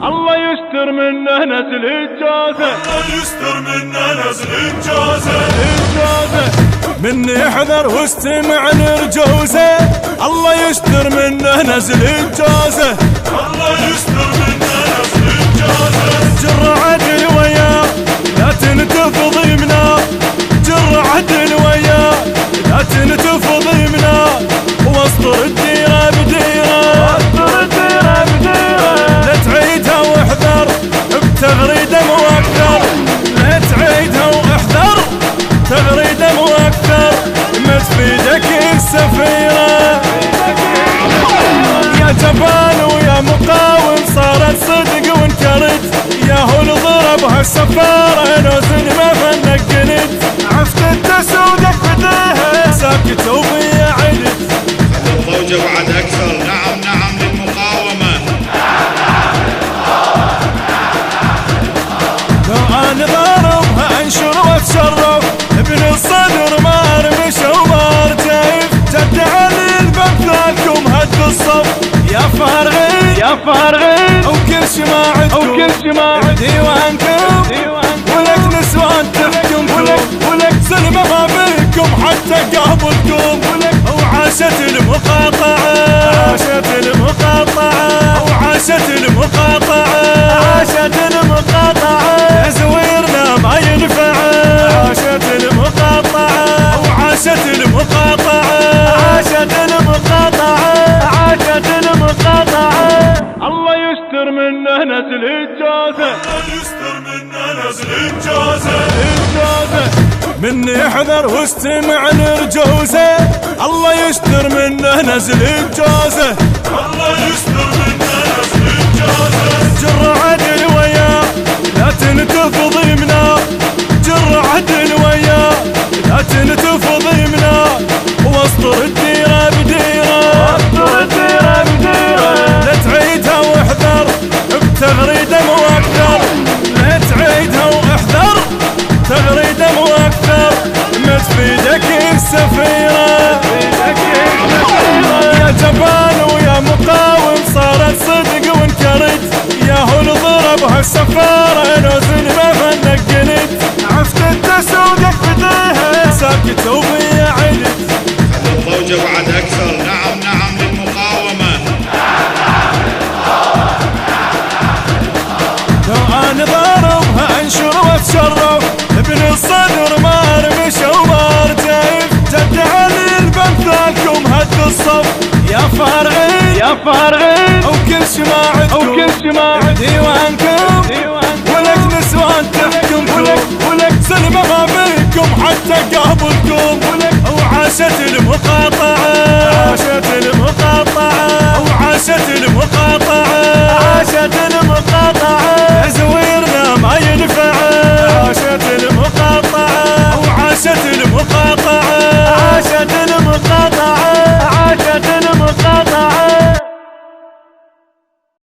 الله يستر منه نزل الجازة، الله يستر منه نزل الجازة، مني احذر واستمع لرجوزه. الله يستر منه نزل الجازة، الله يستر منه نزل الجازة. جر عدل وياه لا تنتفض يمنا، جر عدل وياه لا تنتفض يمنا، واصدر الديره بديره، لا تعيدها واحذر بتغريده مؤكثر، لا تعيدها واحذر تغريده مؤكثر، ما تفيدك السفيره يا جبان ويا مقاوم، صارت صدق وانكرت، يا هو ضربها السفاره نوزن ما فنك قلت، عفت التسودك بديها ساكت وبيا عدت، الضوجة بعد أكثر. نعم نعم للمقاومة، لو أنا ضاربها أنشر واتشرف، ابن الصدر ما ارمش وما ارتيف، جد علي البمثالكم هد الصف، يا فارغين يا فارغين وكل شماعتكم ديوانكم، ولك نسوان تحكمكم، ولك سلمة ما فيكم حتى قابلكم، وعاشت المقاطعة، عاشت المقاطعة، وعاشت المقاطعة، عاشت المقاطعة، يا زويرنا ما ينفع، عاشت المقاطعة، وعاشت المقاطعة، عاشت المقاطعة، عاشت المقاطعة. الله يستر منه نزل الجازة، الله يستر منه نزل الجازة، مني احذر واستمع لرجوزه. الله يستر منه نزل الجازة، الله يستر منه نزل الجازة. جر عدل وياه لا تنتفض يمنا، جر عدل وياه لا تنتفض يمنا، واصدر الديره بديره، لا تعيدها واحذر بتغريده مؤكثر، لا تعيدها واحذر تغريده مؤكثر، ما تفيدك السفيره يا جبان ويا مقاوم، صارت صدق وانكرت، يا هو ضربها السفاره نوزن ما فنك قلت، عفت التسودك بديها ساكت وبيا عدت، الضوجة بعد أكثر. نعم نعم للمقاومة، لو أنا ضاربها أنشر واتشرف، ابن الصدر ما ارمش وما ارتيف، جد علي البمثالكم هد الصف، يا فارغين يا فارغين وكل شماعتكم ديوانكم، ولك نسوان تحكمكم، ولك سلمة ما فيكم حتى قابلكم، وعاشت المقاطعة، عاشت المقاطعة، وعاشت المقاطعة،